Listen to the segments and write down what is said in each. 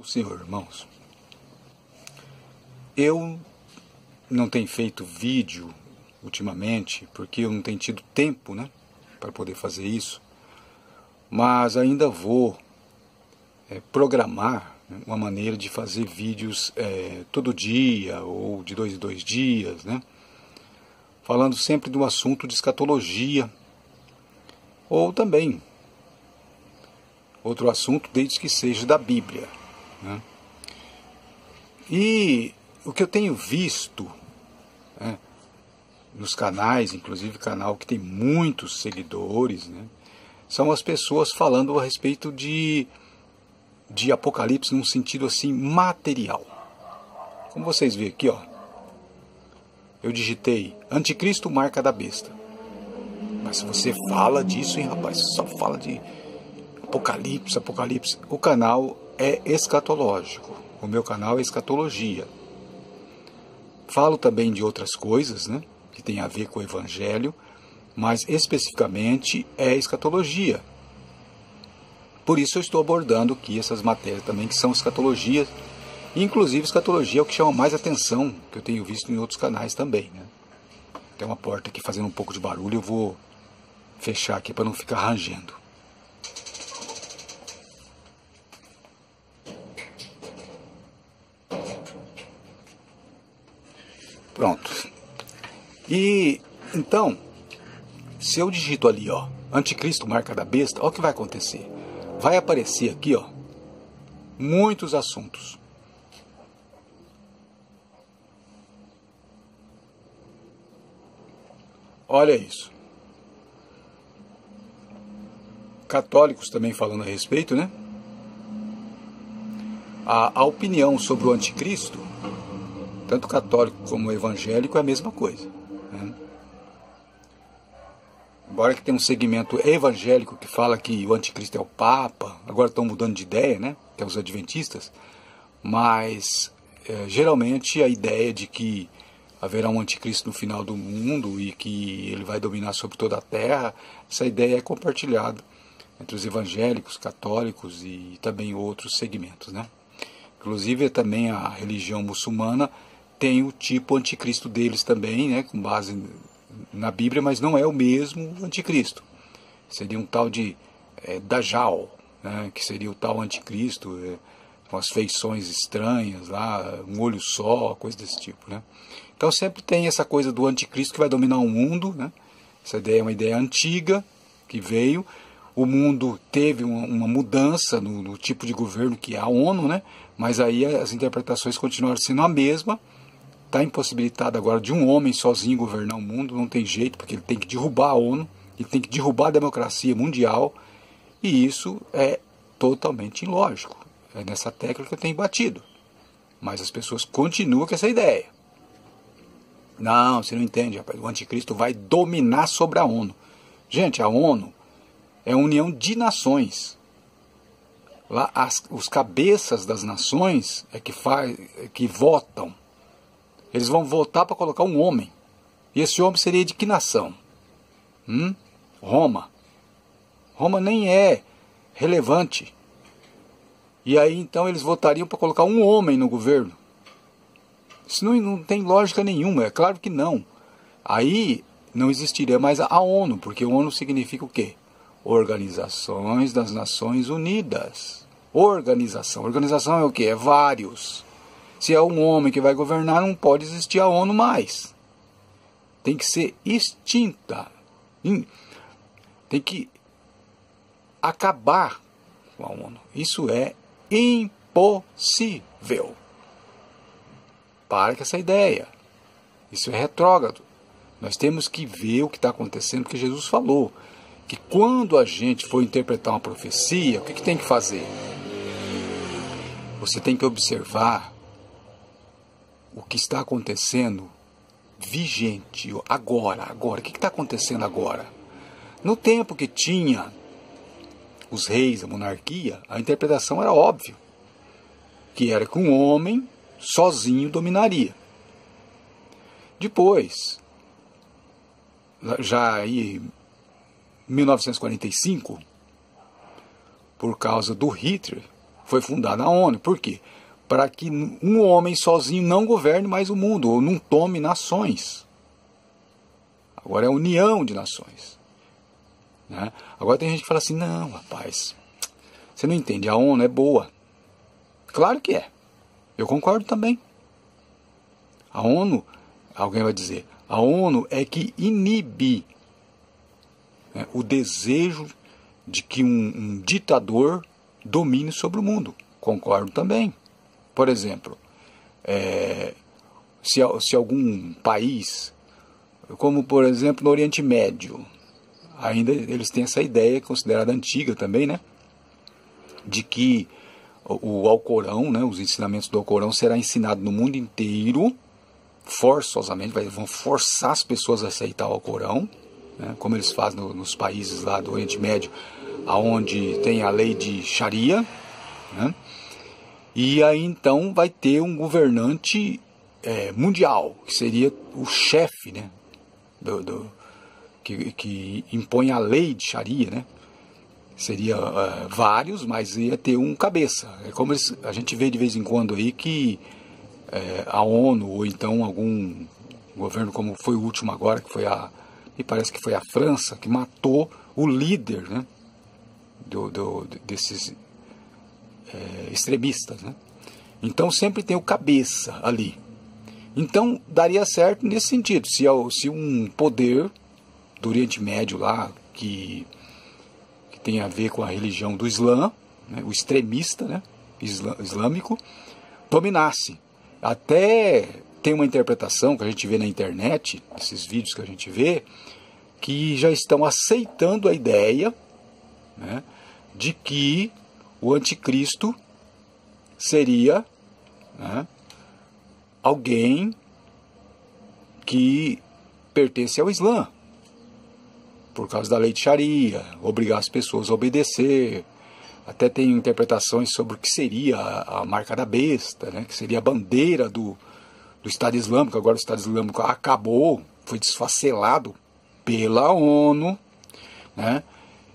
Senhor, irmãos, eu não tenho feito vídeo ultimamente, porque eu não tenho tido tempo, né, para poder fazer isso, mas ainda vou programar, né, uma maneira de fazer vídeos todo dia, ou de 2 em 2 dias, né, falando sempre de um assunto de escatologia, ou também outro assunto, desde que seja da Bíblia, né? E o que eu tenho visto, né, nos canais, inclusive canal que tem muitos seguidores, né, são as pessoas falando a respeito de Apocalipse num sentido assim material. Como vocês veem aqui, ó, eu digitei Anticristo, marca da besta. Mas se você fala disso, hein, rapaz, só fala de Apocalipse, Apocalipse. O canal é escatológico. O meu canal é escatologia. Falo também de outras coisas, né, que tem a ver com o Evangelho, mas especificamente é escatologia. Por isso eu estou abordando aqui essas matérias também que são escatologias. Inclusive escatologia é o que chama mais atenção, que eu tenho visto em outros canais também, né? Tem uma porta aqui fazendo um pouco de barulho, eu vou fechar aqui para não ficar rangendo. Pronto. E então, se eu digito ali, ó, Anticristo, marca da besta, olha o que vai acontecer. Vai aparecer aqui, ó, muitos assuntos. Olha isso. Católicos também falando a respeito, né? A opinião sobre o anticristo, tanto católico como evangélico, é a mesma coisa, né? Embora que tenha um segmento evangélico que fala que o anticristo é o Papa, agora estão mudando de ideia, né? Que é os adventistas, mas geralmente a ideia de que haverá um anticristo no final do mundo e que ele vai dominar sobre toda a terra, essa ideia é compartilhada entre os evangélicos, católicos e também outros segmentos, né? Inclusive também a religião muçulmana tem o tipo anticristo deles também, né, com base na Bíblia, mas não é o mesmo anticristo. Seria um tal de Dajjal, né, que seria o tal anticristo, com as feições estranhas lá, um olho só, coisa desse tipo, né? Então sempre tem essa coisa do anticristo que vai dominar o mundo, né? Essa ideia é uma ideia antiga que veio. O mundo teve uma mudança no tipo de governo que é a ONU, né? Mas aí as interpretações continuaram sendo a mesma. Está impossibilitado agora de um homem sozinho governar o mundo, não tem jeito, porque ele tem que derrubar a ONU, ele tem que derrubar a democracia mundial, e isso é totalmente ilógico. É nessa tecla que eu tenho batido. Mas as pessoas continuam com essa ideia. Não, você não entende, rapaz. O anticristo vai dominar sobre a ONU. Gente, a ONU é a união de nações. Lá os cabeças das nações que votam. Eles vão votar para colocar um homem. E esse homem seria de que nação? Roma. Roma nem é relevante. E aí então eles votariam para colocar um homem no governo. Isso não tem lógica nenhuma, é claro que não. Aí não existiria mais a ONU, porque a ONU significa o quê? Organizações das Nações Unidas. Organização é o quê? É vários. Se é um homem que vai governar, não pode existir a ONU mais. Tem que ser extinta. Tem que acabar com a ONU. Isso é impossível. Para com essa ideia. Isso é retrógrado. Nós temos que ver o que está acontecendo, porque Jesus falou que quando a gente for interpretar uma profecia, o que tem que fazer? Você tem que observar o que está acontecendo vigente agora. O que está acontecendo agora? No tempo que tinha os reis, a monarquia, a interpretação era óbvia, que era que um homem sozinho dominaria. Depois, já em 1945, por causa do Hitler, foi fundada a ONU. Por quê? Para que um homem sozinho não governe mais o mundo, ou não tome nações. Agora é a união de nações. Né? Agora tem gente que fala assim, não, rapaz, você não entende, a ONU é boa. Claro que é. Eu concordo também. A ONU, alguém vai dizer, a ONU é que inibe, né, o desejo de que um ditador domine sobre o mundo. Concordo também. Por exemplo, se algum país, como por exemplo no Oriente Médio, ainda eles têm essa ideia, considerada antiga também, né, de que o Alcorão, né, os ensinamentos do Alcorão será ensinado no mundo inteiro, forçosamente, vão forçar as pessoas a aceitar o Alcorão, né, como eles fazem nos países lá do Oriente Médio, onde tem a lei de Sharia, né, e aí então vai ter um governante mundial, que seria o chefe, né, que impõe a lei de Sharia, né. Seria vários, mas ia ter um cabeça. É como a gente vê de vez em quando aí que a ONU, ou então algum governo, como foi o último agora, que foi me parece que foi a França, que matou o líder, né, desses extremistas. Né? Então sempre tem o cabeça ali. Então daria certo nesse sentido. Se um poder do Oriente Médio lá, que tem a ver com a religião do Islã, né, o extremista, né, islâmico, dominasse. Até tem uma interpretação que a gente vê na internet, esses vídeos que a gente vê, que já estão aceitando a ideia, né, de que o anticristo seria, né, alguém que pertence ao Islã, por causa da lei de Sharia, obrigar as pessoas a obedecer. Até tem interpretações sobre o que seria a marca da besta, né? Que seria a bandeira do Estado Islâmico. Agora o Estado Islâmico acabou, foi desfacelado pela ONU, né?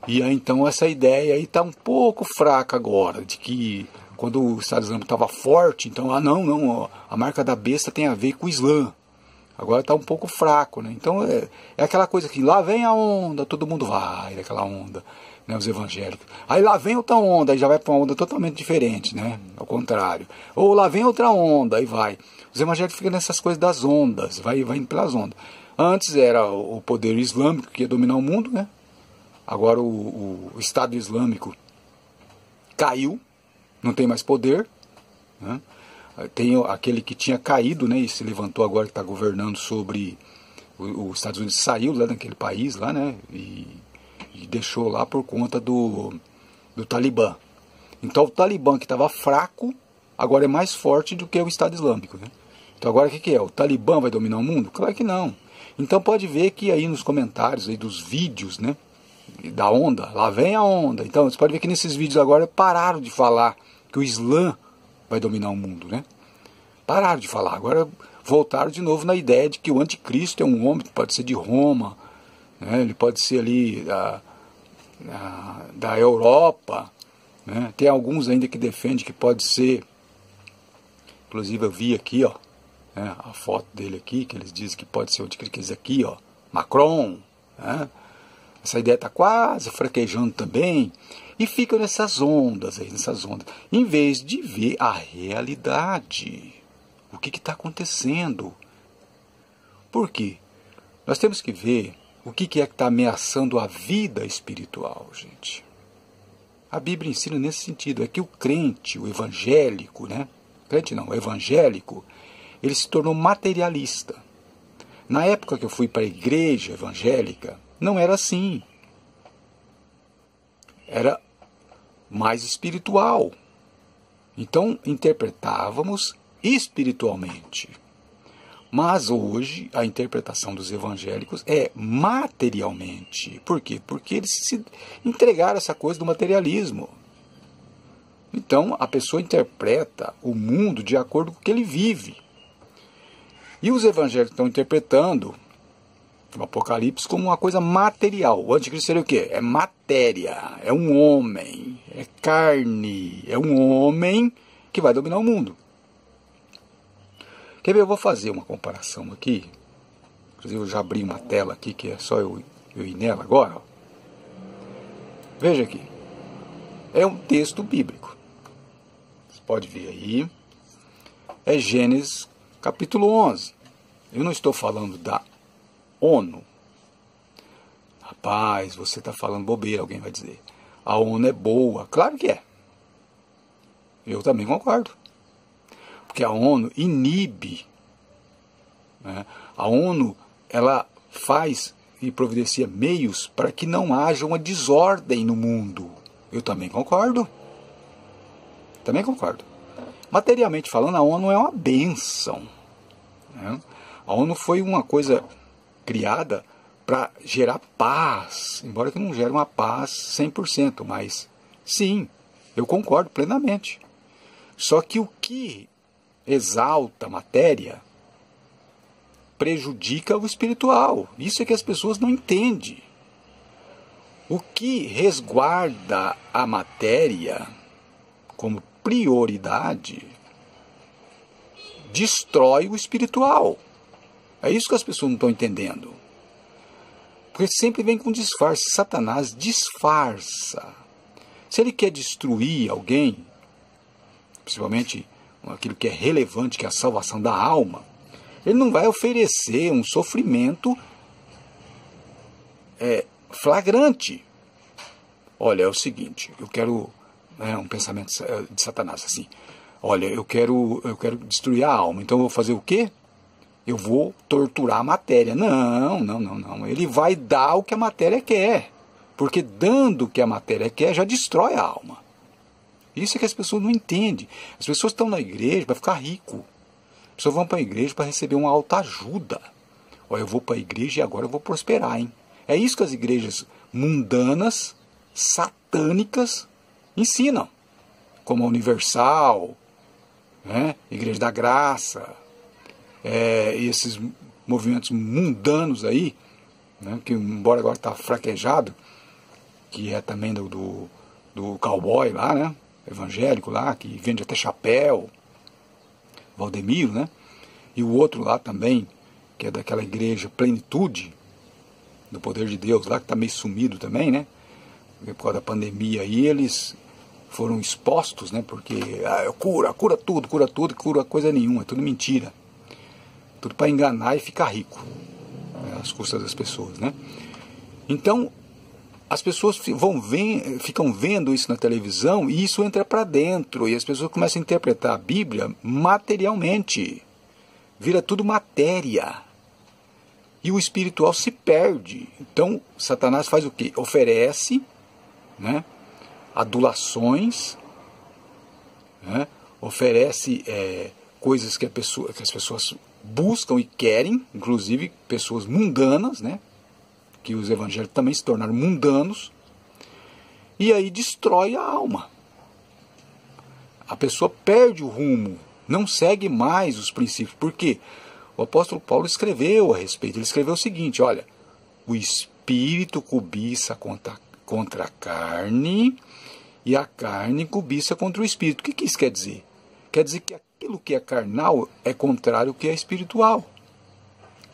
E aí, então essa ideia aí está um pouco fraca agora, de que quando o Estado Islâmico estava forte, então, não, a marca da besta tem a ver com o Islã. Agora está um pouco fraco, né? Então é aquela coisa que lá vem a onda, todo mundo vai naquela onda, né? Os evangélicos. Aí lá vem outra onda, aí já vai para uma onda totalmente diferente, né? Ao contrário. Ou lá vem outra onda, aí vai. Os evangélicos ficam nessas coisas das ondas, vai indo pelas ondas. Antes era o poder islâmico que ia dominar o mundo, né? Agora o Estado Islâmico caiu, não tem mais poder, né? Tem aquele que tinha caído, né, e se levantou agora, que está governando sobre os Estados Unidos, saiu lá daquele país lá, né, e deixou lá por conta do Talibã. Então o Talibã, que estava fraco, agora é mais forte do que o Estado Islâmico, né? Então agora o que é? O Talibã vai dominar o mundo? Claro que não. Então pode ver que aí nos comentários aí dos vídeos, né, da onda, lá vem a onda. Então você pode ver que nesses vídeos agora pararam de falar que o Islã vai dominar o mundo, né? Pararam de falar, agora voltaram de novo na ideia de que o anticristo é um homem que pode ser de Roma, né? Ele pode ser ali da Europa, né? Tem alguns ainda que defendem que pode ser, inclusive eu vi aqui, ó, né, a foto dele aqui, que eles dizem que pode ser o anticristo, que eles aqui, ó, Macron, né? Essa ideia está quase fraquejando também. E ficam nessas ondas aí, em vez de ver a realidade. O que está acontecendo? Por quê? Nós temos que ver o que é que está ameaçando a vida espiritual, gente. A Bíblia ensina nesse sentido. É que o crente, o evangélico, né? Crente não, o evangélico, ele se tornou materialista. Na época que eu fui para a igreja evangélica, não era assim. Era mais espiritual. Então interpretávamos espiritualmente. Mas hoje a interpretação dos evangélicos é materialmente. Por quê? Porque eles se entregaram a essa coisa do materialismo. Então a pessoa interpreta o mundo de acordo com o que ele vive. E os evangélicos estão interpretando o Apocalipse como uma coisa material. O anticristo seria o quê? É matéria, é um homem, é carne, é um homem que vai dominar o mundo. Quer ver? Eu vou fazer uma comparação aqui. Inclusive eu já abri uma tela aqui que é só eu ir nela agora. Ó. Veja aqui. É um texto bíblico. Você pode ver aí. É Gênesis capítulo 11. Eu não estou falando da ONU. Rapaz, você está falando bobeira, alguém vai dizer. A ONU é boa. Claro que é. Eu também concordo. Porque a ONU inibe. Né? A ONU, ela faz e providencia meios para que não haja uma desordem no mundo. Eu também concordo. Também concordo. Materialmente falando, a ONU é uma bênção. Né? A ONU foi uma coisa criada para gerar paz, embora que não gere uma paz 100%, mas sim, eu concordo plenamente. Só que o que exalta a matéria prejudica o espiritual. Isso é que as pessoas não entendem. O que resguarda a matéria como prioridade destrói o espiritual. É isso que as pessoas não estão entendendo. Porque sempre vem com disfarce. Satanás disfarça. Se ele quer destruir alguém, principalmente aquilo que é relevante, que é a salvação da alma, ele não vai oferecer um sofrimento flagrante. Olha, é o seguinte, eu quero, um pensamento de Satanás assim, olha, eu quero destruir a alma, então eu vou fazer o quê? Eu vou torturar a matéria. Não. Ele vai dar o que a matéria quer, porque dando o que a matéria quer já destrói a alma. Isso é que as pessoas não entendem. As pessoas estão na igreja para ficar rico. As pessoas vão para a igreja para receber uma alta ajuda. Olha, eu vou para a igreja e agora eu vou prosperar, hein? É isso que as igrejas mundanas, satânicas, ensinam. Como a Universal, né? Igreja da Graça, esses movimentos mundanos aí, né? Que embora agora está fraquejado, que é também do cowboy lá, né? Evangélico lá, que vende até chapéu, Valdemiro, né? E o outro lá também, que é daquela igreja Plenitude, do Poder de Deus lá, que está meio sumido também, né? Por causa da pandemia aí, eles foram expostos, né? Porque cura tudo, cura coisa nenhuma, é tudo mentira. Tudo para enganar e ficar rico, né? Às custas das pessoas, né? Então, as pessoas ficam vendo isso na televisão e isso entra para dentro. E as pessoas começam a interpretar a Bíblia materialmente. Vira tudo matéria. E o espiritual se perde. Então, Satanás faz o quê? Oferece, né, adulações, né, oferece coisas que as pessoas buscam e querem, inclusive pessoas mundanas, né? Que os evangélicos também se tornaram mundanos, e aí destrói a alma. A pessoa perde o rumo, não segue mais os princípios. Por quê? O apóstolo Paulo escreveu a respeito. Ele escreveu o seguinte, olha, o espírito cobiça contra a carne, e a carne cobiça contra o espírito. O que isso quer dizer? Quer dizer que aquilo que é carnal é contrário ao que é espiritual.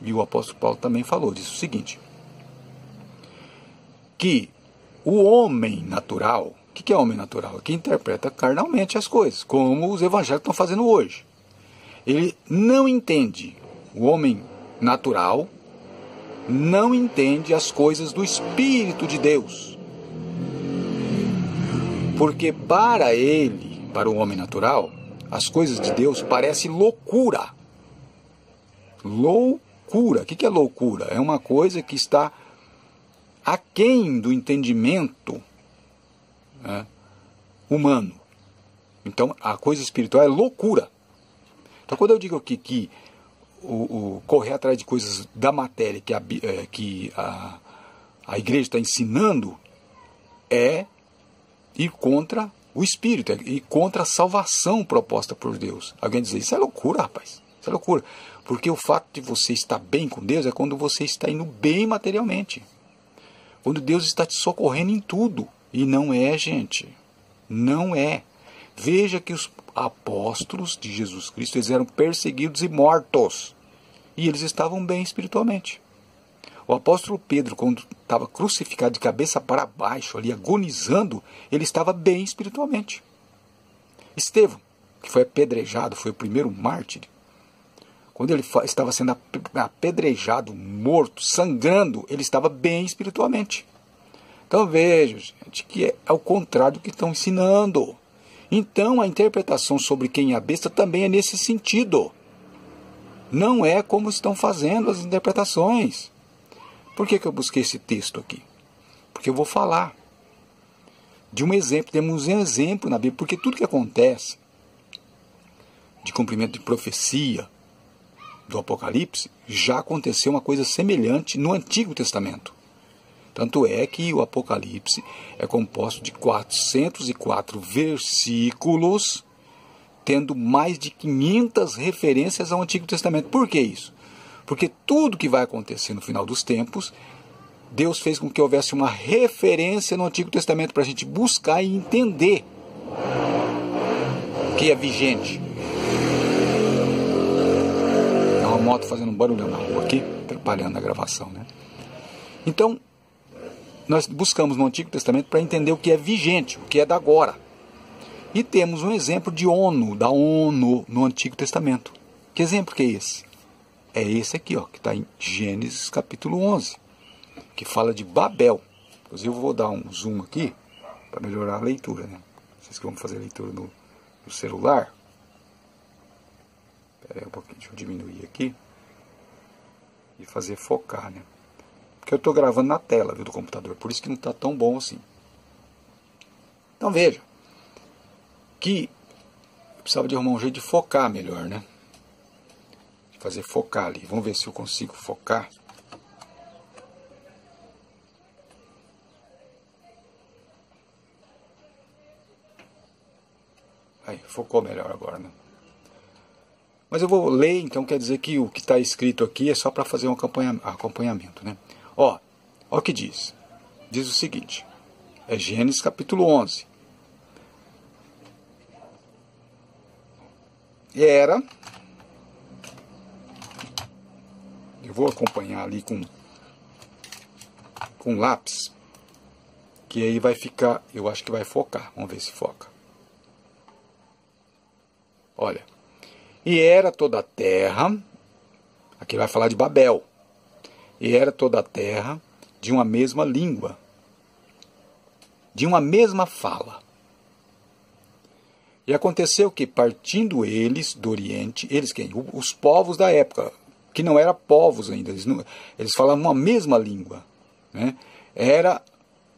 E o apóstolo Paulo também falou disso, o seguinte, que o homem natural, o que é homem natural? É que interpreta carnalmente as coisas, como os evangélicos estão fazendo hoje. Ele não entende, o homem natural não entende as coisas do Espírito de Deus. Porque para ele, para o homem natural, as coisas de Deus parecem loucura. Loucura. O que é loucura? É uma coisa que está aquém do entendimento, né, humano. Então, a coisa espiritual é loucura. Então, quando eu digo aqui que o correr atrás de coisas da matéria que a igreja está ensinando é ir contra o Espírito, é ir contra a salvação proposta por Deus. Alguém diz, isso é loucura, rapaz. Isso é loucura. Porque o fato de você estar bem com Deus é quando você está indo bem materialmente. Quando Deus está te socorrendo em tudo. E não é, gente. Não é. Veja que os apóstolos de Jesus Cristo, eles eram perseguidos e mortos. E eles estavam bem espiritualmente. O apóstolo Pedro, quando estava crucificado de cabeça para baixo, ali agonizando, ele estava bem espiritualmente. Estevão, que foi apedrejado, foi o primeiro mártir. Quando ele estava sendo apedrejado, morto, sangrando, ele estava bem espiritualmente. Então veja, gente, que é o contrário do que estão ensinando. Então a interpretação sobre quem é a besta também é nesse sentido. Não é como estão fazendo as interpretações. Por que eu busquei esse texto aqui? Porque eu vou falar de um exemplo. Temos um exemplo na Bíblia, porque tudo que acontece de cumprimento de profecia do Apocalipse, já aconteceu uma coisa semelhante no Antigo Testamento. Tanto é que o Apocalipse é composto de 404 versículos, tendo mais de 500 referências ao Antigo Testamento. Por que isso? Porque tudo que vai acontecer no final dos tempos, Deus fez com que houvesse uma referência no Antigo Testamento para a gente buscar e entender o que é vigente. Tem uma moto fazendo um barulho na rua aqui, atrapalhando a gravação, né? Então, nós buscamos no Antigo Testamento para entender o que é vigente, o que é da agora. E temos um exemplo da ONU no Antigo Testamento. Que exemplo que é esse? É esse aqui, ó, que está em Gênesis capítulo 11, que fala de Babel. Inclusive eu vou dar um zoom aqui para melhorar a leitura, né? Vocês que vão fazer a leitura no celular. Espera aí um pouquinho, deixa eu diminuir aqui e fazer focar, né? Porque eu estou gravando na tela, viu, do computador, por isso que não está tão bom assim. Então veja que eu precisava de arrumar um jeito de focar melhor, né? De fazer focar ali. Vamos ver se eu consigo focar. Aí, focou melhor agora, né? Mas eu vou ler, então quer dizer que o que está escrito aqui é só para fazer um acompanhamento, né? Ó o que diz. Diz o seguinte. É Gênesis capítulo 11. Eu vou acompanhar ali com lápis, que aí vai ficar, eu acho que vai focar. Vamos ver se foca. Olha. E era toda a terra, aqui vai falar de Babel, e era toda a terra de uma mesma língua, de uma mesma fala. E aconteceu que, partindo eles do Oriente, eles quem? Os povos da época, que não eram povos ainda, eles falavam uma mesma língua, né? Era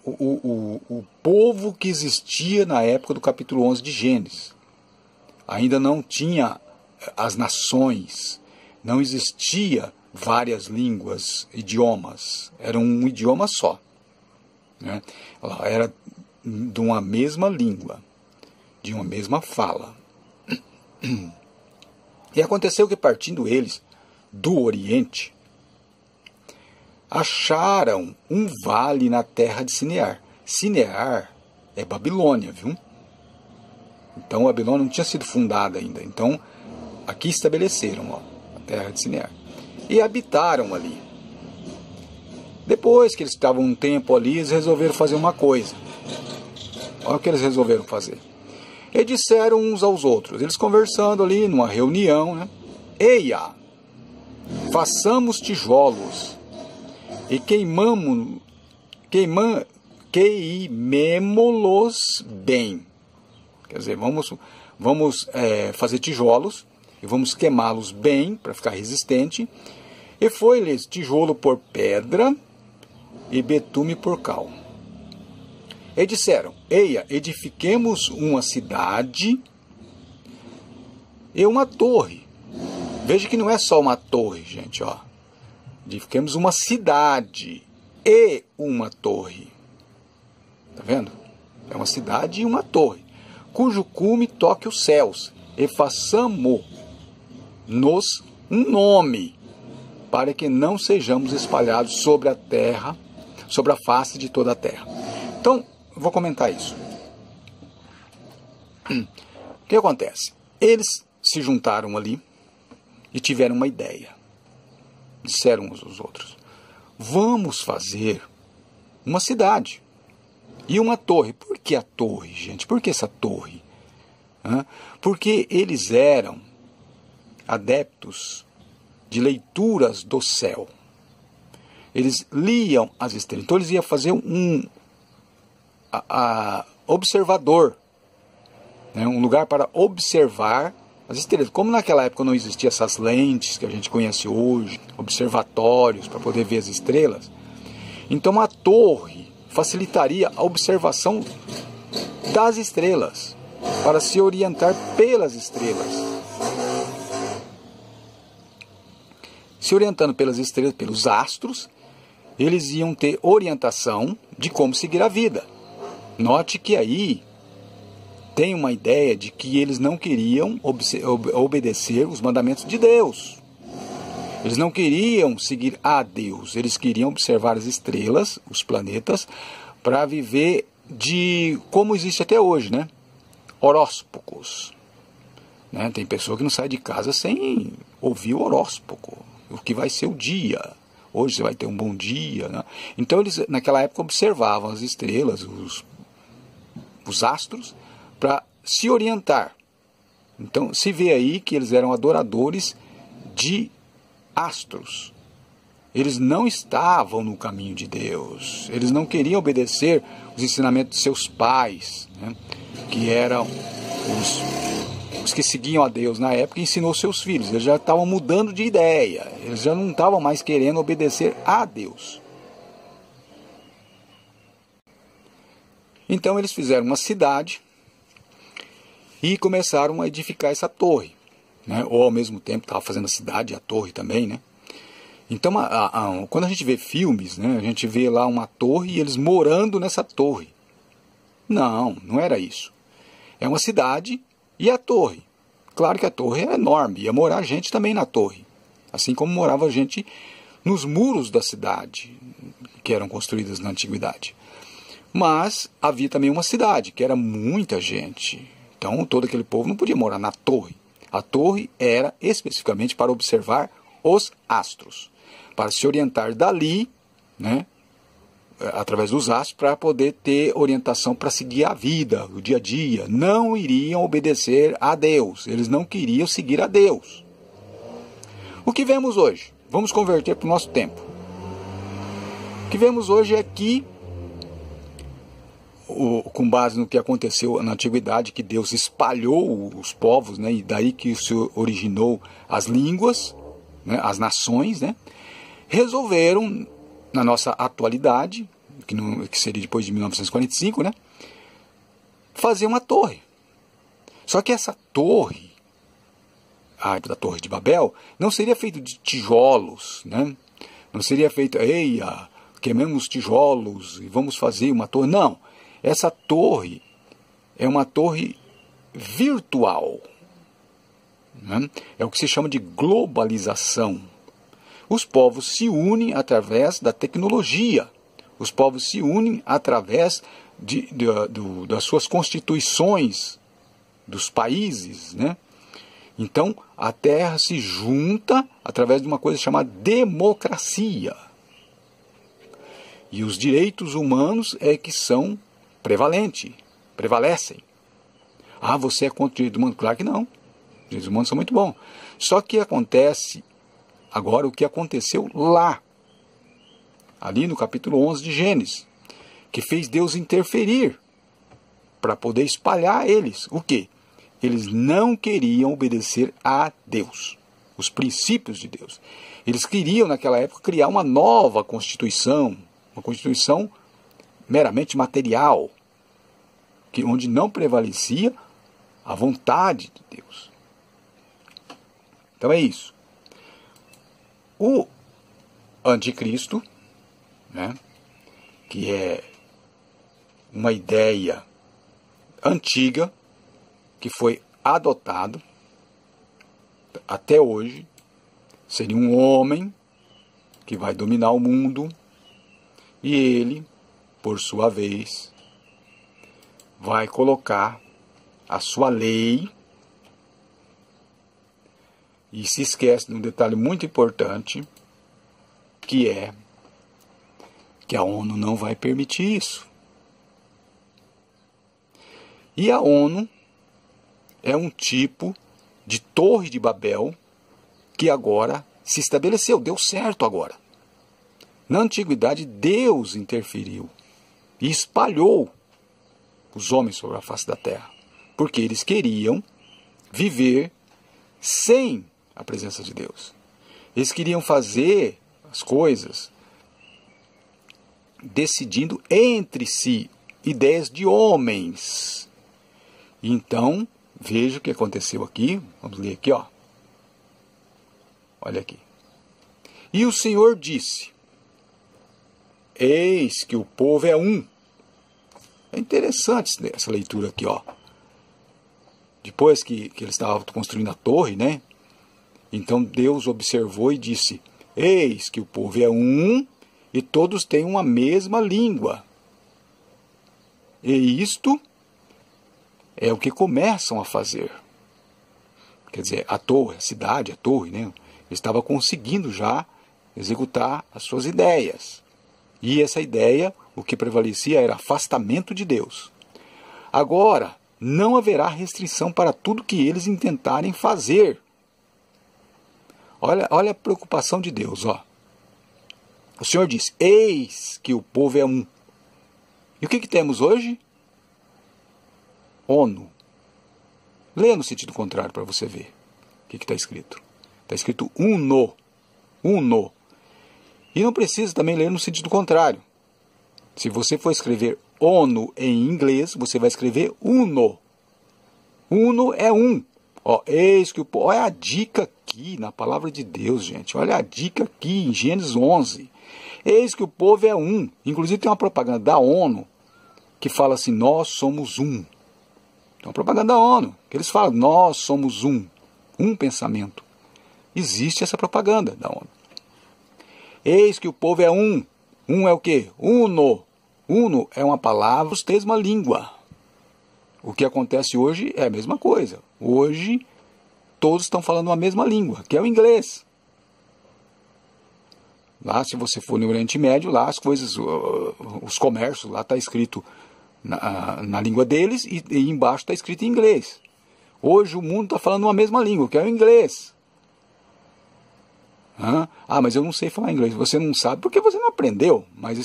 o povo que existia na época do capítulo 11 de Gênesis. Ainda não tinha as nações, não existia várias línguas, idiomas, era um idioma só, né? Era de uma mesma língua, de uma mesma fala. E aconteceu que, partindo eles do Oriente, acharam um vale na terra de Sinear. Sinear é Babilônia, viu? Então a Babilônia não tinha sido fundada ainda. Então aqui estabeleceram, ó, a terra de Sinear. E habitaram ali. Depois que eles estavam um tempo ali, eles resolveram fazer uma coisa. Olha o que eles resolveram fazer. E disseram uns aos outros, eles conversando ali numa reunião, né? Eia, façamos tijolos e queimemo-los bem. Quer dizer, vamos fazer tijolos e vamos queimá-los bem para ficar resistente. E foi-lhes tijolo por pedra e betume por cal. E disseram, eia, edifiquemos uma cidade e uma torre. Veja que não é só uma torre, gente, ó. Edifiquemos uma cidade e uma torre. Tá vendo? É uma cidade e uma torre, cujo cume toque os céus, e façamo nos um nome, para que não sejamos espalhados sobre a terra, sobre a face de toda a terra. Então, eu vou comentar isso. O que acontece? Eles se juntaram ali e tiveram uma ideia. Disseram uns aos outros: vamos fazer uma cidade e uma torre. Por que a torre, gente? Por que essa torre? Porque eles eram adeptos de leituras do céu. Eles liam as estrelas. Então eles iam fazer um observador, né? Um lugar para observar as estrelas. Como naquela época não existiam essas lentes que a gente conhece hoje, observatórios para poder ver as estrelas, então a torre facilitaria a observação das estrelas, para se orientar pelas estrelas. Se orientando pelas estrelas, pelos astros, eles iam ter orientação de como seguir a vida. Note que aí tem uma ideia de que eles não queriam obedecer os mandamentos de Deus. Eles não queriam seguir a Deus. Eles queriam observar as estrelas, os planetas, para viver de como existe até hoje, né? Horóscopos. Né? Tem pessoa que não sai de casa sem ouvir o horóscopo. O que vai ser o dia. Hoje você vai ter um bom dia. Né? Então eles naquela época observavam as estrelas, os astros, para se orientar. Então se vê aí que eles eram adoradores de astros. Eles não estavam no caminho de Deus. Eles não queriam obedecer os ensinamentos de seus pais, né? Que eram os que seguiam a Deus na época, e ensinou seus filhos. Eles já estavam mudando de ideia. Eles já não estavam mais querendo obedecer a Deus. Então eles fizeram uma cidade e começaram a edificar essa torre, né? Ou ao mesmo tempo estava fazendo a cidade e a torre também, né? Então quando a gente vê filmes, né, a gente vê lá uma torre e eles morando nessa torre. Não, não era isso. É uma cidade e a torre. Claro que a torre é enorme, ia morar gente também na torre. Assim como morava gente nos muros da cidade, que eram construídas na antiguidade. Mas havia também uma cidade, que era muita gente. Então todo aquele povo não podia morar na torre. A torre era especificamente para observar os astros, para se orientar dali, né, através dos astros, para poder ter orientação para seguir a vida, o dia a dia. Não iriam obedecer a Deus, eles não queriam seguir a Deus. O que vemos hoje? Vamos converter para o nosso tempo. O que vemos hoje é que, com base no que aconteceu na antiguidade, que Deus espalhou os povos, né, e daí que se originou as línguas, né, as nações, né, resolveram, na nossa atualidade, que seria depois de 1945, né, fazer uma torre. Só que essa torre, da Torre de Babel, não seria feita de tijolos, né? Não seria feita, queimamos tijolos e vamos fazer uma torre. Não, essa torre é uma torre virtual, né? É o que se chama de globalização. Os povos se unem através da tecnologia. Os povos se unem através das suas constituições, dos países, né? Então, a Terra se junta através de uma coisa chamada democracia. E os direitos humanos é que são prevalecem. Ah, você é contra o direito humano? Claro que não. Os direitos humanos são muito bons. Só que acontece agora o que aconteceu lá, ali no capítulo 11 de Gênesis, que fez Deus interferir para poder espalhar eles. O quê? Eles não queriam obedecer a Deus, os princípios de Deus. Eles queriam, naquela época, criar uma nova constituição, uma constituição meramente material, onde não prevalecia a vontade de Deus. Então é isso. O anticristo, né, que é uma ideia antiga, que foi adotado até hoje, seria um homem que vai dominar o mundo e ele, por sua vez, vai colocar a sua lei e se esquece de um detalhe muito importante, que é que a ONU não vai permitir isso. E a ONU é um tipo de Torre de Babel que agora se estabeleceu, deu certo agora. Na antiguidade, Deus interferiu e espalhou os homens sobre a face da terra, porque eles queriam viver sem a presença de Deus. Eles queriam fazer as coisas decidindo entre si, ideias de homens. Então, veja o que aconteceu aqui. Vamos ler aqui, ó. Olha aqui. E o Senhor disse: eis que o povo é um. É interessante essa leitura aqui, ó. Depois que eles estavam construindo a torre, né? Então Deus observou e disse: eis que o povo é um e todos têm uma mesma língua. E isto é o que começam a fazer. Quer dizer, a torre, a cidade, a torre, né? Estava conseguindo já executar as suas ideias. E essa ideia, o que prevalecia era afastamento de Deus. Agora, não haverá restrição para tudo que eles intentarem fazer. Olha a preocupação de Deus, ó. O Senhor diz: eis que o povo é um. E o que temos hoje? ONU. Leia no sentido contrário para você ver o que está escrito. Está escrito uno. Uno. E não precisa também ler no sentido contrário. Se você for escrever ONU em inglês, você vai escrever uno. Uno é um. Ó, eis que o povo. Olha a dica aqui na palavra de Deus, gente. Olha a dica aqui em Gênesis 11. Eis que o povo é um. Inclusive tem uma propaganda da ONU que fala assim: nós somos um. Tem uma propaganda da ONU que eles falam: nós somos um. Um pensamento. Existe essa propaganda da ONU. Eis que o povo é um. Um é o quê? Uno. Uno é uma palavra, os três uma língua. O que acontece hoje é a mesma coisa. Hoje, todos estão falando a mesma língua, que é o inglês. Lá, se você for no Oriente Médio, lá as coisas, os comércios, lá está escrito na língua deles e embaixo está escrito em inglês. Hoje o mundo está falando a mesma língua, que é o inglês. Ah, mas eu não sei falar inglês. Você não sabe porque você não aprendeu, mas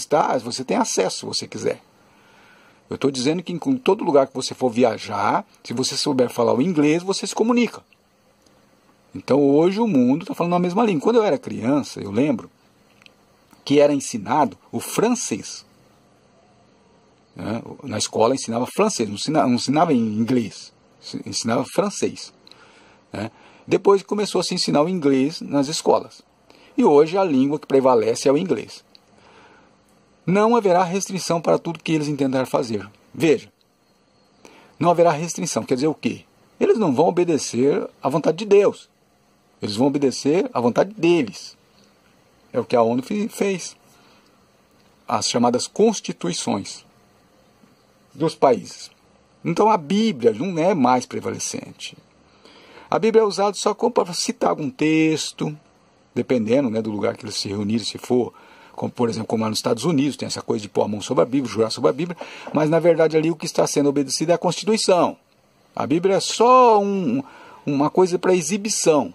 você tem acesso se você quiser. Eu estou dizendo que em todo lugar que você for viajar, se você souber falar o inglês, você se comunica. Então hoje o mundo está falando a mesma língua. Quando eu era criança, eu lembro que era ensinado o francês. Na escola ensinava francês, não ensinava em inglês, ensinava francês. Depois começou a se ensinar o inglês nas escolas. E hoje a língua que prevalece é o inglês. Não haverá restrição para tudo que eles intentarem fazer. Veja, não haverá restrição. Quer dizer o quê? Eles não vão obedecer à vontade de Deus. Eles vão obedecer à vontade deles. É o que a ONU fez. As chamadas constituições dos países. Então a Bíblia não é mais prevalecente. A Bíblia é usada só para citar algum texto, dependendo, do lugar que eles se reunirem, se for, como, por exemplo, como lá nos Estados Unidos, tem essa coisa de pôr a mão sobre a Bíblia, jurar sobre a Bíblia, mas na verdade ali o que está sendo obedecido é a Constituição. A Bíblia é só uma coisa para exibição.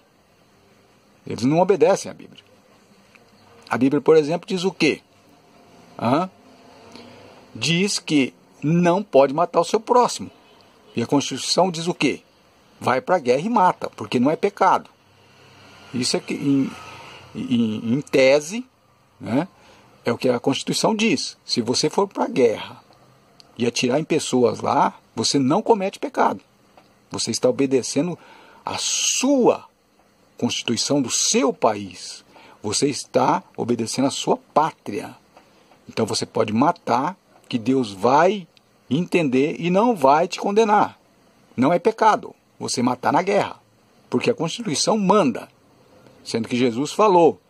Eles não obedecem à Bíblia. A Bíblia, por exemplo, diz o quê? Diz que não pode matar o seu próximo. E a Constituição diz o quê? Vai para a guerra e mata, porque não é pecado. Isso é que, em tese, é o que a Constituição diz. Se você for para a guerra e atirar em pessoas lá, você não comete pecado. Você está obedecendo a sua Constituição do seu país. Você está obedecendo a sua pátria. Então você pode matar, que Deus vai entender e não vai te condenar. Não é pecado você matar na guerra. porque a Constituição manda, sendo que Jesus falou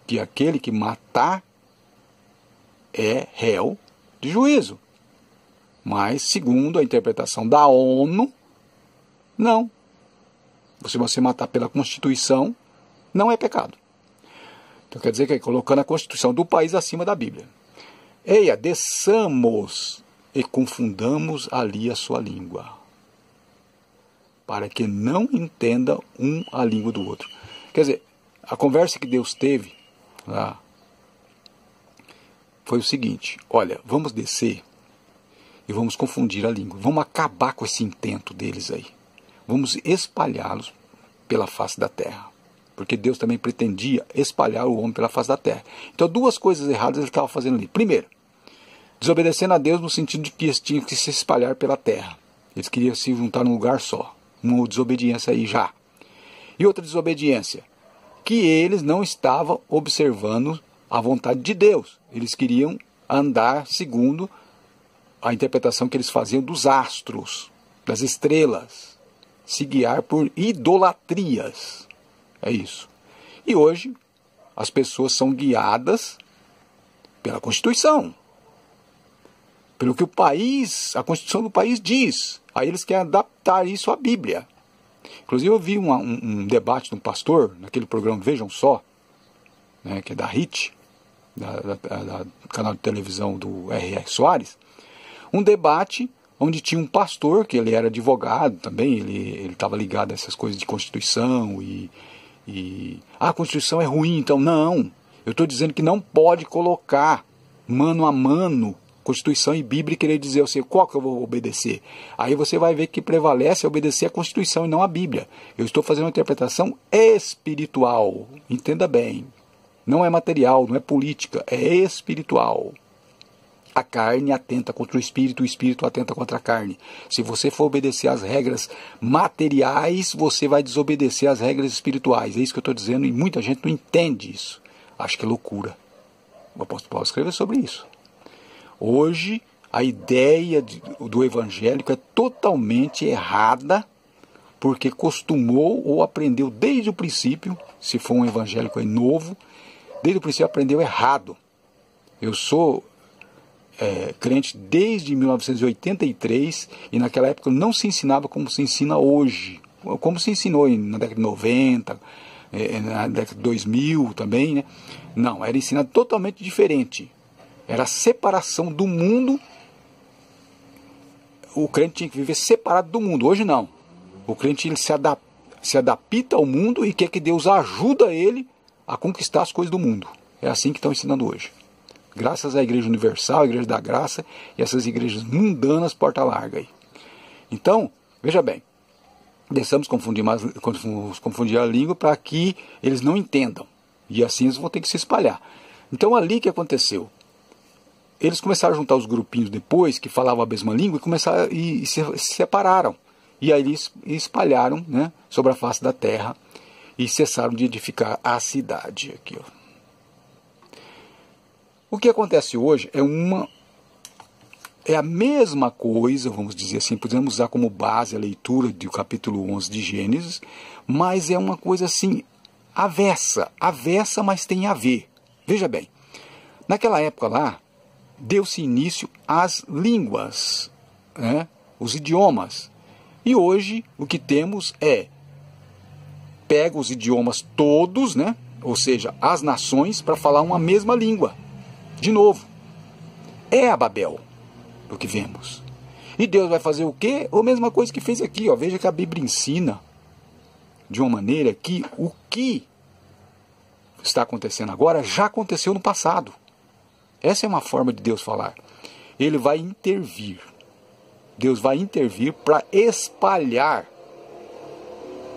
que aquele que matar é réu de juízo. Mas, segundo a interpretação da ONU, não. Se você matar pela Constituição, não é pecado. Então quer dizer que colocando a Constituição do país acima da Bíblia. Eia, desçamos e confundamos ali a sua língua, para que não entenda um a língua do outro. Quer dizer, a conversa que Deus teve lá foi o seguinte: olha, vamos descer e vamos confundir a língua. Vamos acabar com esse intento deles aí. Vamos espalhá-los pela face da terra. Porque Deus também pretendia espalhar o homem pela face da terra. Então, duas coisas erradas ele estava fazendo ali. Primeiro, desobedecendo a Deus no sentido de que eles tinham que se espalhar pela terra. Eles queriam se juntar num lugar só. Uma desobediência aí já. E outra desobediência, que eles não estavam observando a vontade de Deus. Eles queriam andar segundo a interpretação que eles faziam dos astros, das estrelas, se guiar por idolatrias. É isso. E hoje as pessoas são guiadas pela Constituição, pelo que o país, a Constituição do país diz. Aí eles querem adaptar isso à Bíblia. Inclusive eu vi um debate de um pastor, naquele programa Vejam Só, né, que é da HIT, da canal de televisão do R.R. Soares, um debate onde tinha um pastor, que ele era advogado também, ele estava ligado a essas coisas de Constituição a Constituição é ruim, então não. Eu estou dizendo que não pode colocar mano a mano Constituição e Bíblia e querer dizer assim, qual que eu vou obedecer? Aí você vai ver que prevalece obedecer a Constituição e não a Bíblia. Eu estou fazendo uma interpretação espiritual, entenda bem. Não é material, não é política, é espiritual. A carne atenta contra o espírito atenta contra a carne. Se você for obedecer às regras materiais, você vai desobedecer às regras espirituais. É isso que eu estou dizendo e muita gente não entende isso. Acho que é loucura. O apóstolo Paulo escreveu sobre isso. Hoje, a ideia do evangélico é totalmente errada, porque costumou ou aprendeu desde o princípio, se for um evangélico aí novo, desde o princípio aprendeu errado. Eu sou crente desde 1983 e naquela época não se ensinava como se ensina hoje, como se ensinou na década de 90, na década de 2000 também, né? Não, era ensinado totalmente diferente. Era a separação do mundo. O crente tinha que viver separado do mundo. Hoje não. O crente ele se adapta ao mundo e quer que Deus ajuda ele a conquistar as coisas do mundo. É assim que estão ensinando hoje. Graças à Igreja Universal, à Igreja da Graça e essas igrejas mundanas porta larga aí. Então, veja bem, deixamos confundir a língua para que eles não entendam. E assim eles vão ter que se espalhar. Então ali que aconteceu? Eles começaram a juntar os grupinhos depois, que falavam a mesma língua, e se separaram. E aí eles espalharam, né, sobre a face da terra e cessaram de edificar a cidade. Aqui, ó. O que acontece hoje é a mesma coisa, vamos dizer assim, podemos usar como base a leitura do capítulo 11 de Gênesis, mas é uma coisa assim, avessa, mas tem a ver. Veja bem, naquela época lá, deu-se início às línguas, né, os idiomas. E hoje o que temos pega os idiomas todos, né, ou seja, as nações, para falar uma mesma língua. De novo, é a Babel, o que vemos. E Deus vai fazer o quê? A mesma coisa que fez aqui. Ó. Veja que a Bíblia ensina de uma maneira que o que está acontecendo agora já aconteceu no passado. Essa é uma forma de Deus falar. Ele vai intervir. Deus vai intervir para espalhar,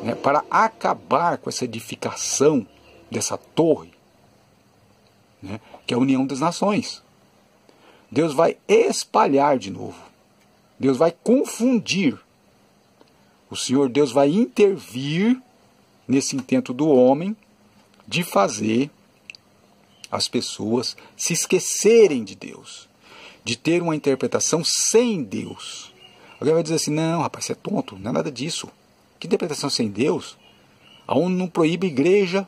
né, para acabar com essa edificação dessa torre, né, que é a união das nações. Deus vai espalhar de novo. Deus vai confundir. O Senhor Deus vai intervir nesse intento do homem de fazer as pessoas se esquecerem de Deus, de ter uma interpretação sem Deus. Alguém vai dizer assim, não, rapaz, você é tonto, não é nada disso. Que interpretação sem Deus? A ONU não proíbe igreja,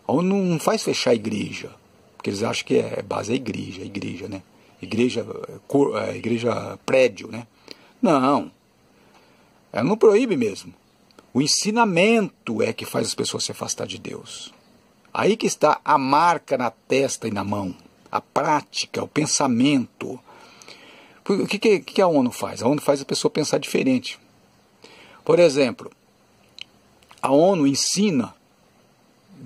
a ONU não faz fechar a igreja, porque eles acham que a base é a igreja, né? Igreja prédio, né? Não, ela não proíbe mesmo. O ensinamento é que faz as pessoas se afastar de Deus. Aí que está a marca na testa e na mão, a prática, o pensamento. O que a ONU faz? A ONU faz a pessoa pensar diferente. Por exemplo, a ONU ensina,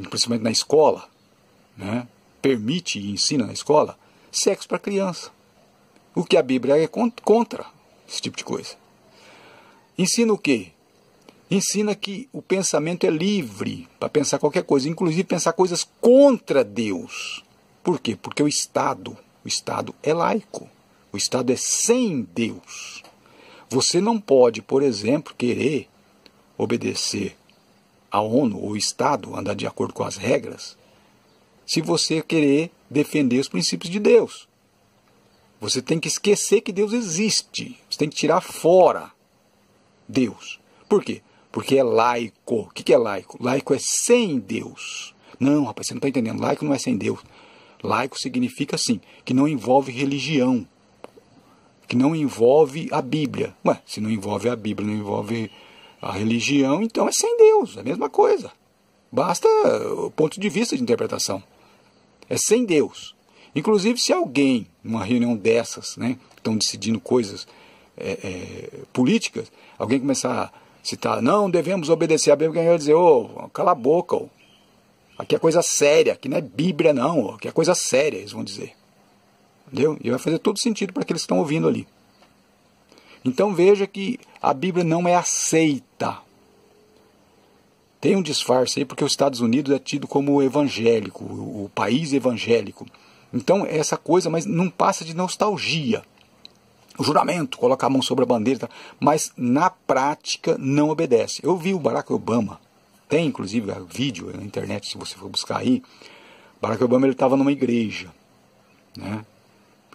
principalmente na escola, né, permite e ensina na escola, sexo para criança. O que a Bíblia é contra esse tipo de coisa. Ensina o quê? Ensina que o pensamento é livre para pensar qualquer coisa, inclusive pensar coisas contra Deus. Por quê? Porque o Estado é laico. O Estado é sem Deus. Você não pode, por exemplo, querer obedecer a ONU ou o Estado, andar de acordo com as regras, se você querer defender os princípios de Deus. Você tem que esquecer que Deus existe. Você tem que tirar fora Deus. Por quê? Porque é laico. O que é laico? Laico é sem Deus. Não, rapaz, você não está entendendo. Laico não é sem Deus. Laico significa, assim, que não envolve religião. Que não envolve a Bíblia. Ué, se não envolve a Bíblia, não envolve a religião, então é sem Deus. É a mesma coisa. Basta o ponto de vista de interpretação. É sem Deus. Inclusive, se alguém, numa reunião dessas, né, estão decidindo coisas políticas, alguém começar a citar, não devemos obedecer a Bíblia, alguém vai dizer, cala a boca, aqui é coisa séria, aqui não é Bíblia não, aqui é coisa séria, eles vão dizer. Entendeu? E vai fazer todo sentido para aqueles que estão ouvindo ali. Então veja que a Bíblia não é aceita. Tem um disfarce aí, porque os Estados Unidos é tido como evangélico, o país evangélico. Então é essa coisa, mas não passa de nostalgia. O juramento, colocar a mão sobre a bandeira, mas na prática não obedece. Eu vi o Barack Obama, tem inclusive vídeo na internet, se você for buscar aí. Barack Obama estava numa igreja, né?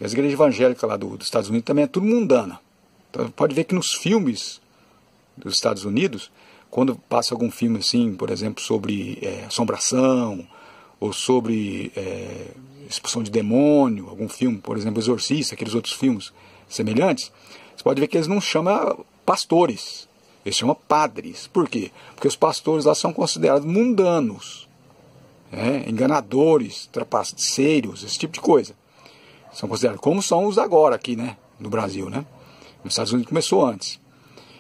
As igrejas evangélicas lá dos Estados Unidos também é tudo mundana. Então, pode ver que nos filmes dos Estados Unidos, quando passa algum filme assim, por exemplo, sobre assombração, ou sobre expulsão de demônio, algum filme, por exemplo, Exorcista, aqueles outros filmes semelhantes, você pode ver que eles não chamam pastores, eles chamam padres. Por quê? Porque os pastores lá são considerados mundanos, enganadores, trapaceiros, esse tipo de coisa. São considerados como são os agora aqui, né, no Brasil, né? Nos Estados Unidos começou antes.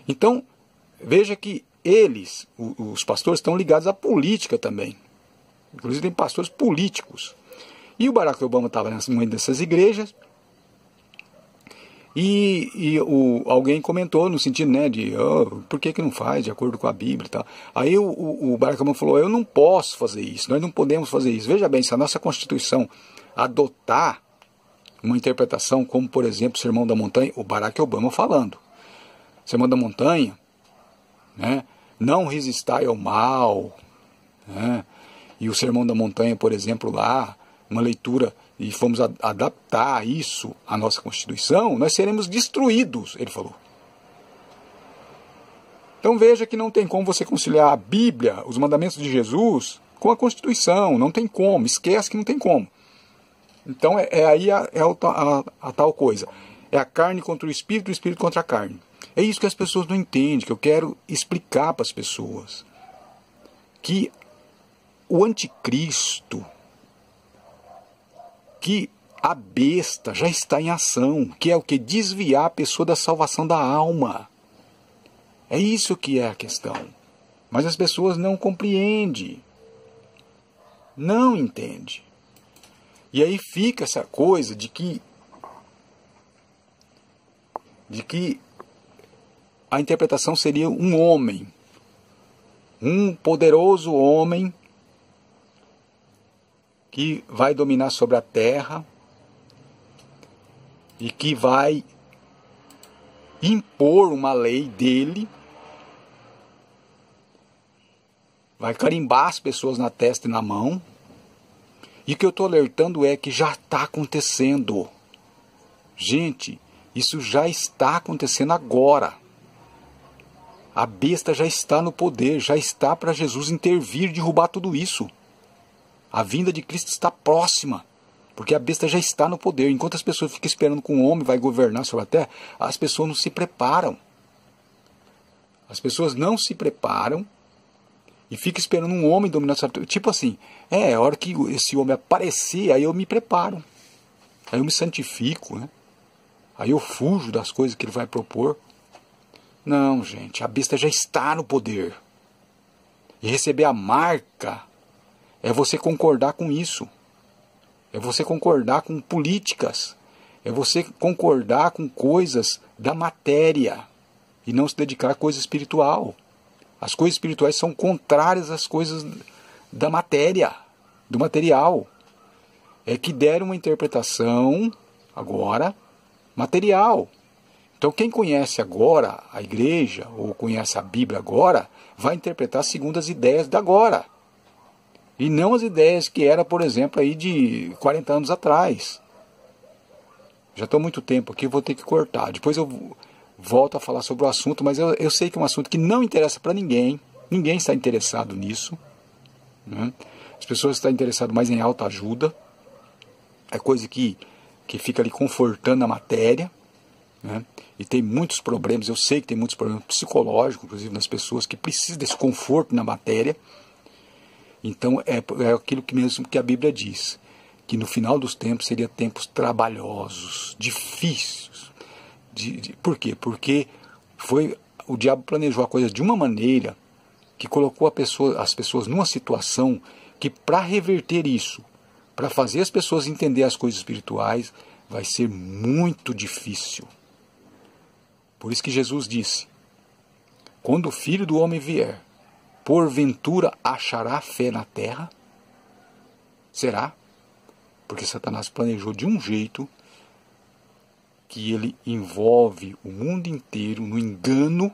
Então, veja que eles, os pastores, estão ligados à política também. Inclusive tem pastores políticos. E o Barack Obama estava numa dessas igrejas e alguém comentou no sentido, né, de por que não faz de acordo com a Bíblia e tal. Aí o Barack Obama falou, eu não posso fazer isso, nós não podemos fazer isso. Veja bem, se a nossa Constituição adotar uma interpretação como, por exemplo, o Sermão da Montanha, o Barack Obama falando, Sermão da Montanha, né, não resistai ao mal, né, e o Sermão da Montanha, por exemplo, lá, uma leitura, e fomos adaptar isso à nossa Constituição, nós seremos destruídos, ele falou. Então veja que não tem como você conciliar a Bíblia, os mandamentos de Jesus, com a Constituição, não tem como, esquece que não tem como. Então aí a tal coisa. É a carne contra o espírito contra a carne. É isso que as pessoas não entendem, que eu quero explicar para as pessoas. Que o anticristo, que a besta já está em ação, que é o que? Desviar a pessoa da salvação da alma. É isso que é a questão. Mas as pessoas não compreendem. Não entendem. E aí fica essa coisa de que a interpretação seria um homem, um poderoso homem que vai dominar sobre a terra e que vai impor uma lei dele, vai carimbar as pessoas na testa e na mão. E o que eu estou alertando é que já está acontecendo. Gente, isso já está acontecendo agora. A besta já está no poder, já está para Jesus intervir, derrubar tudo isso. A vinda de Cristo está próxima, porque a besta já está no poder. Enquanto as pessoas ficam esperando que um homem vai governar sobre a terra, as pessoas não se preparam. As pessoas não se preparam e ficam esperando um homem dominar sobre a terra. Tipo assim, a hora que esse homem aparecer, aí eu me preparo. Aí eu me santifico, né? Aí eu fujo das coisas que ele vai propor. Não, gente, a besta já está no poder. E receber a marca é você concordar com isso. É você concordar com políticas. É você concordar com coisas da matéria. E não se dedicar a coisa espiritual. As coisas espirituais são contrárias às coisas da matéria, do material. É que deram uma interpretação, agora, material. Então quem conhece agora a igreja, ou conhece a Bíblia agora, vai interpretar segundo as ideias da agora. E não as ideias que era, por exemplo, aí de 40 anos atrás. Já estou há muito tempo aqui, vou ter que cortar. Depois eu volto a falar sobre o assunto, mas eu sei que é um assunto que não interessa para ninguém. Ninguém está interessado nisso, né? As pessoas estão interessadas mais em autoajuda. É coisa que fica ali confortando a matéria, né? E tem muitos problemas, eu sei que tem muitos problemas psicológicos, inclusive nas pessoas que precisam desse conforto na matéria. Então é aquilo que mesmo que a Bíblia diz, que no final dos tempos seria tempos trabalhosos, difíceis. Por quê? Porque o diabo planejou a coisa de uma maneira que colocou as pessoas numa situação que, para reverter isso, para fazer as pessoas entender as coisas espirituais, vai ser muito difícil. Por isso que Jesus disse, quando o Filho do Homem vier, porventura achará fé na terra? Será? Porque Satanás planejou de um jeito que ele envolve o mundo inteiro no engano